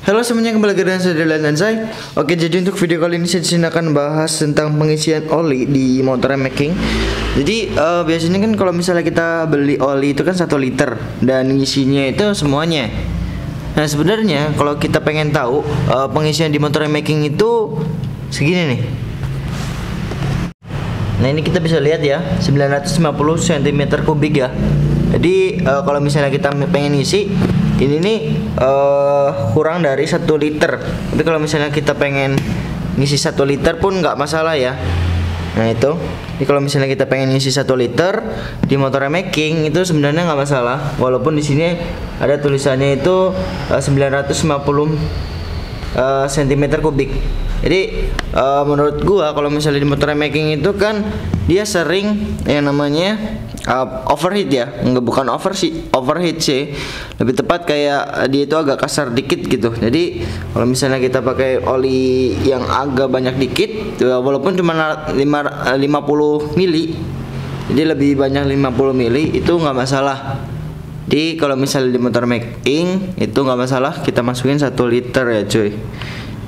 Halo semuanya, kembali lagi dengan saya dan saya. Oke, jadi untuk video kali ini saya akan bahas tentang pengisian oli di motor making. Jadi biasanya kan kalau misalnya kita beli oli itu kan 1 liter dan ngisinya itu semuanya. Nah sebenarnya kalau kita pengen tahu pengisian di motor making itu segini nih. Nah ini kita bisa lihat ya, 950 cm3 ya. Jadi kalau misalnya kita pengen ngisi ini nih kurang dari 1 liter. Tapi kalau misalnya kita pengen ngisi 1 liter pun nggak masalah ya. Nah itu, jadi kalau misalnya kita pengen ngisi 1 liter di motor making itu sebenarnya nggak masalah. Walaupun di sini ada tulisannya itu 950 cm3. Jadi menurut gua kalau misalnya di motor making itu kan dia sering yang namanya overheat ya, bukan overheat sih, lebih tepat kayak dia itu agak kasar dikit gitu. Jadi kalau misalnya kita pakai oli yang agak banyak dikit, walaupun cuma 50 mili, jadi lebih banyak 50 mili itu nggak masalah. Jadi kalau misalnya di motor making itu nggak masalah kita masukin 1 liter ya cuy.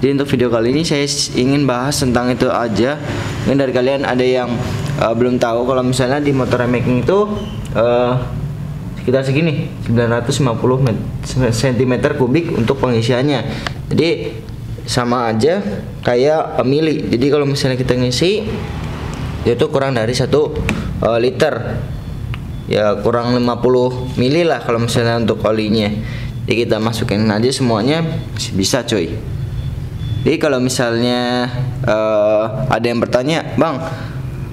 Jadi untuk video kali ini saya ingin bahas tentang itu aja. Mungkin dari kalian ada yang belum tahu kalau misalnya di motor making itu sekitar segini 950 cm3 untuk pengisiannya. Jadi sama aja kayak mili. Jadi kalau misalnya kita ngisi itu kurang dari 1 liter. Ya kurang 50 mili lah kalau misalnya untuk olinya. Jadi kita masukin aja semuanya bisa cuy. Jadi kalau misalnya ada yang bertanya, bang,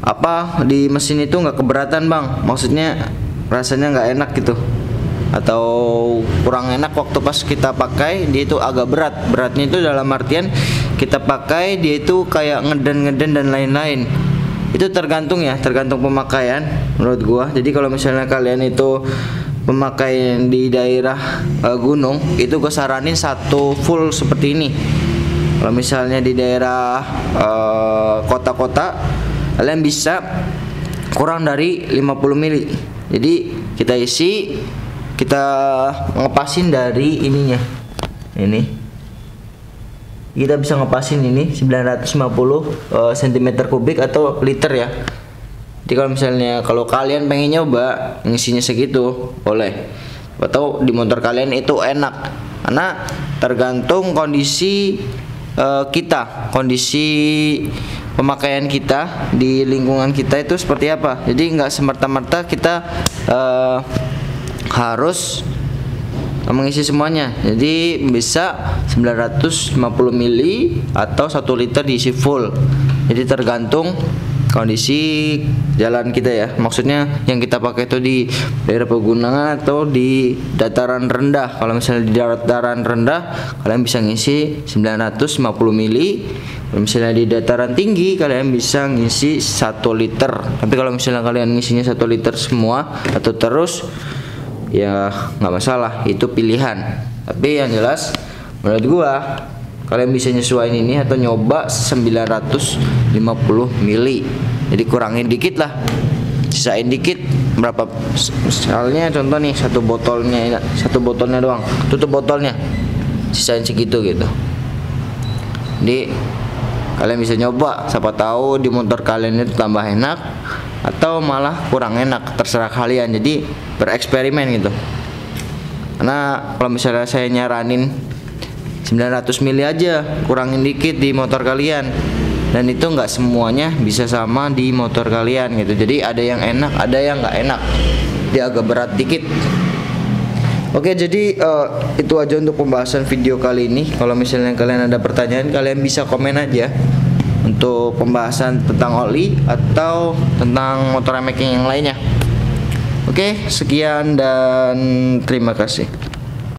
apa di mesin itu nggak keberatan bang? Maksudnya rasanya nggak enak gitu, atau kurang enak waktu pas kita pakai dia itu agak berat. Beratnya itu dalam artian kita pakai dia itu kayak ngeden dan lain-lain. Itu tergantung ya, tergantung pemakaian menurut gua. Jadi kalau misalnya kalian itu pemakaian di daerah gunung, itu gua saranin 1 full seperti ini. Kalau misalnya di daerah kota-kota kalian bisa kurang dari 50 mili. Jadi kita isi, kita ngepasin dari ininya. Ini kita bisa ngepasin ini 950 cm3 atau liter ya. Jadi kalau misalnya kalau kalian pengen nyoba ngisinya segitu boleh, atau di motor kalian itu enak, karena tergantung kondisi kita, kondisi pemakaian kita di lingkungan kita itu seperti apa. Jadi nggak semerta-merta kita harus mengisi semuanya. Jadi bisa 950 mili atau 1 liter diisi full. Jadi tergantung kondisi jalan kita ya. Maksudnya yang kita pakai itu di daerah pegunungan atau di dataran rendah. Kalau misalnya di dataran rendah kalian bisa ngisi 950 mili. Kalau misalnya di dataran tinggi kalian bisa ngisi 1 liter. Tapi kalau misalnya kalian ngisinya 1 liter semua atau terus ya nggak masalah, itu pilihan. Tapi yang jelas menurut gua kalian bisa nyesuaiin ini atau nyoba 950 mili. Jadi kurangin dikit lah, sisain dikit berapa. Misalnya contoh nih satu botolnya doang, tutup botolnya, sisain segitu gitu. Jadi kalian bisa nyoba, siapa tahu di motor kalian itu tambah enak atau malah kurang enak, terserah kalian. Jadi bereksperimen gitu. Karena kalau misalnya saya nyaranin 900 mili aja, kurangin dikit di motor kalian, dan itu nggak semuanya bisa sama di motor kalian gitu. Jadi ada yang enak, ada yang nggak enak, dia agak berat dikit. Oke, jadi itu aja untuk pembahasan video kali ini. Kalau misalnya kalian ada pertanyaan, kalian bisa komen aja untuk pembahasan tentang oli atau tentang motor making yang lainnya. Oke, sekian dan terima kasih.